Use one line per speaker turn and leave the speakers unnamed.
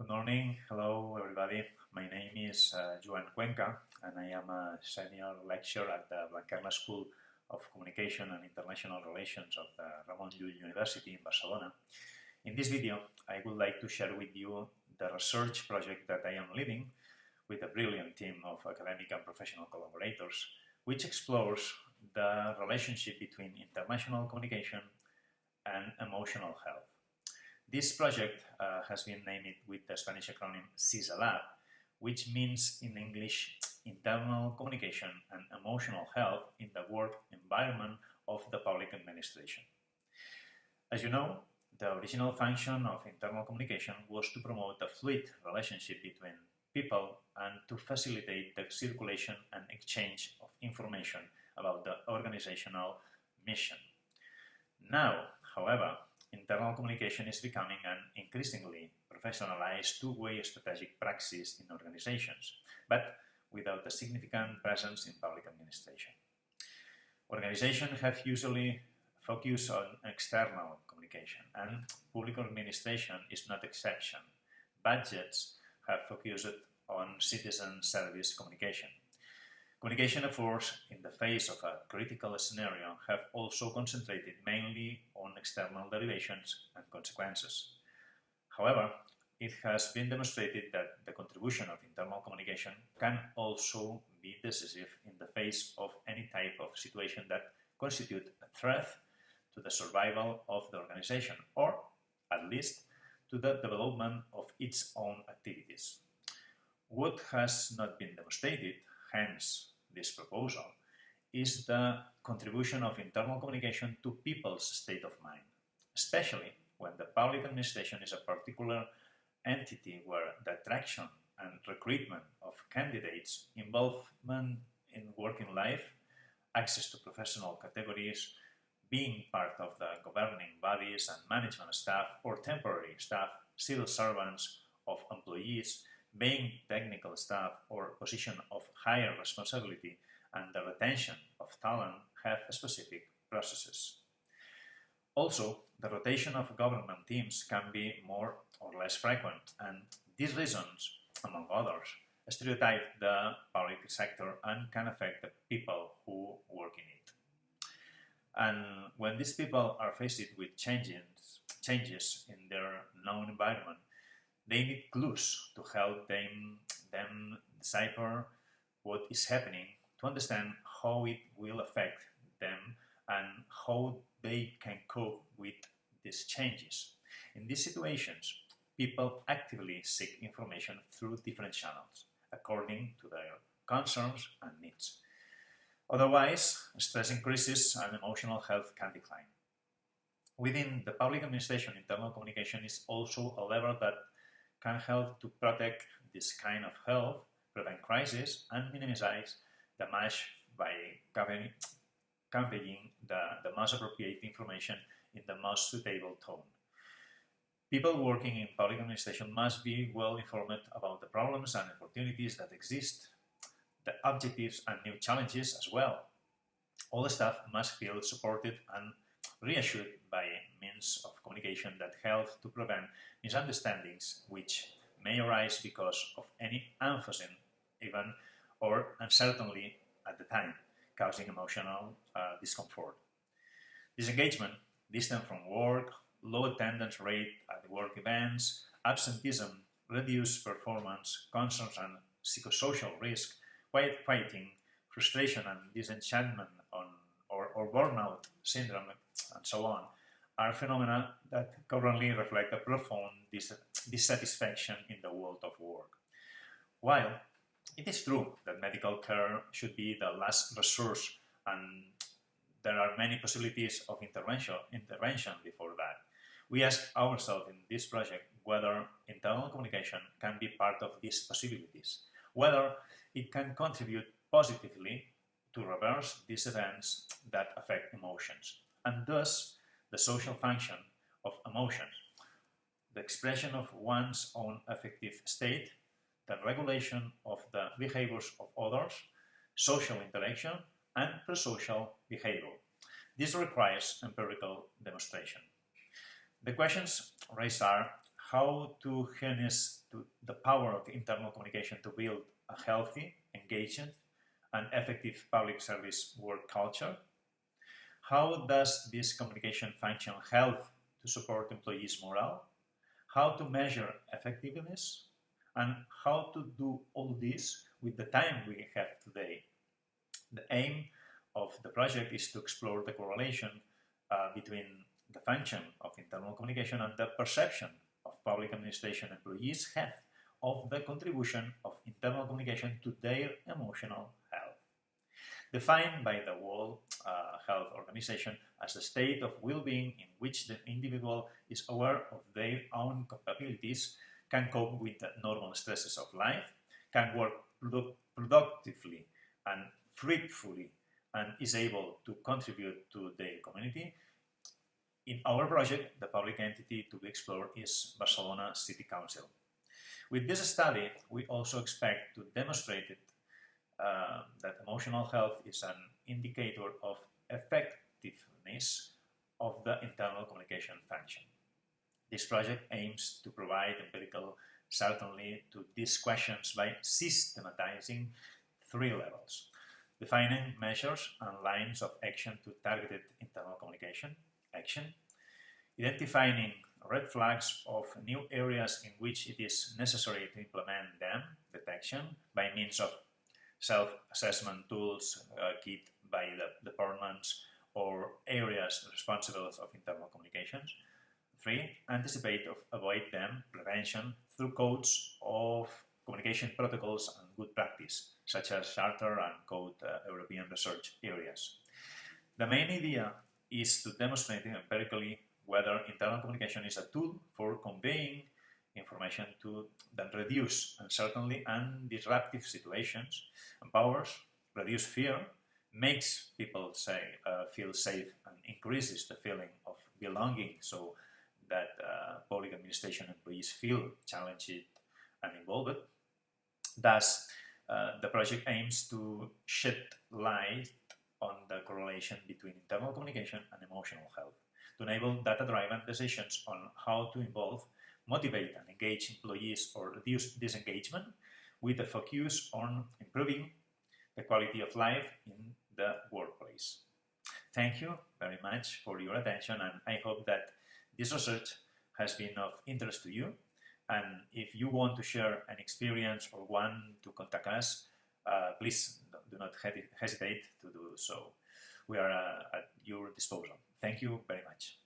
Good morning. Hello, everybody. My name is Juan Cuenca, and I am a senior lecturer at the Blanquerna School of Communication and International Relations of the Ramon Llull University in Barcelona. In this video, I would like to share with you the research project that I am leading with a brilliant team of academic and professional collaborators, which explores the relationship between international communication and emotional health. This project has been named with the Spanish acronym CISEELAP, which means in English Internal Communication and Emotional Health in the Work Environment of the Public Administration. As you know, the original function of internal communication was to promote a fluid relationship between people and to facilitate the circulation and exchange of information about the organizational mission. Now, however, internal communication is becoming an increasingly professionalized two-way strategic praxis in organizations, but without a significant presence in public administration. Organizations have usually focused on external communication, and public administration is not exception. Budgets have focused on citizen service communication. Communication efforts in the face of a critical scenario have also concentrated mainly on external derivations and consequences. However, it has been demonstrated that the contribution of internal communication can also be decisive in the face of any type of situation that constitute a threat to the survival of the organization, or at least to the development of its own activities. What has not been demonstrated, hence this proposal, is the contribution of internal communication to people's state of mind, especially when the public administration is a particular entity where the attraction and recruitment of candidates, involvement in working life, access to professional categories, being part of the governing bodies and management staff or temporary staff, civil servants of employees, being technical staff or position of higher responsibility, and the retention of talent have specific processes. Also, the rotation of government teams can be more or less frequent, and these reasons, among others, stereotype the public sector and can affect the people who work in it. And when these people are faced with changes in their known environment, they need clues to help them decipher what is happening, to understand how it will affect them and how they can cope with these changes. In these situations, people actively seek information through different channels, according to their concerns and needs. Otherwise, stress increases and emotional health can decline. Within the public administration, internal communication is also a lever that can help to protect this kind of health, prevent crisis, and minimize damage by conveying the most appropriate information in the most suitable tone. People working in public administration must be well informed about the problems and opportunities that exist, the objectives and new challenges as well. All the staff must feel supported and reassured by means of communication that help to prevent misunderstandings which may arise because of any unforeseen event or uncertainty at the time, causing emotional discomfort. Disengagement, distance from work, low attendance rate at work events, absenteeism, reduced performance, concerns and psychosocial risk, quiet quieting, frustration and disenchantment or burnout syndrome, and so on, are phenomena that currently reflect a profound dissatisfaction in the world of work. While it is true that medical care should be the last resource and there are many possibilities of intervention before that, we ask ourselves in this project whether internal communication can be part of these possibilities, whether it can contribute positively to reverse these events that affect emotions, and thus the social function of emotions, the expression of one's own affective state, the regulation of the behaviors of others, social interaction, and prosocial behavior. This requires empirical demonstration. The questions raised are how to harness the power of internal communication to build a healthy, engaging, and effective public service work culture. How does this communication function help to support employees' morale? How to measure effectiveness? And how to do all this with the time we have today. The aim of the project is to explore the correlation between the function of internal communication and the perception of public administration employees have of the contribution of internal communication to their emotional health. Defined by the World Health Organization as a state of well-being in which the individual is aware of their own capabilities, can cope with the normal stresses of life, can work productively and fruitfully, and is able to contribute to their community. In our project, the public entity to be explored is Barcelona City Council. With this study, we also expect to demonstrate that emotional health is an indicator of effectiveness of the internal communication function. This project aims to provide empirical certainty to these questions by systematizing 3 levels: defining measures and lines of action to targeted internal communication action, identifying red flags of new areas in which it is necessary to implement them, detection, by means of self-assessment tools kit by the departments or areas responsible of internal communications. 3. Anticipate or avoid them, prevention, through codes of communication protocols and good practice, such as Charter and Code European research areas. The main idea is to demonstrate empirically whether internal communication is a tool for conveying information to that reduce uncertainty and disruptive situations, empowers, reduce fear, makes people feel safe, and increases the feeling of belonging, so that public administration employees feel challenged and involved. Thus, the project aims to shed light on the correlation between internal communication and emotional health, to enable data-driven decisions on how to involve, motivate, and engage employees or reduce disengagement, with a focus on improving the quality of life in the workplace. Thank you very much for your attention, and I hope that this research has been of interest to you. And if you want to share an experience or want to contact us, please do not hesitate to do so. We are at your disposal. Thank you very much.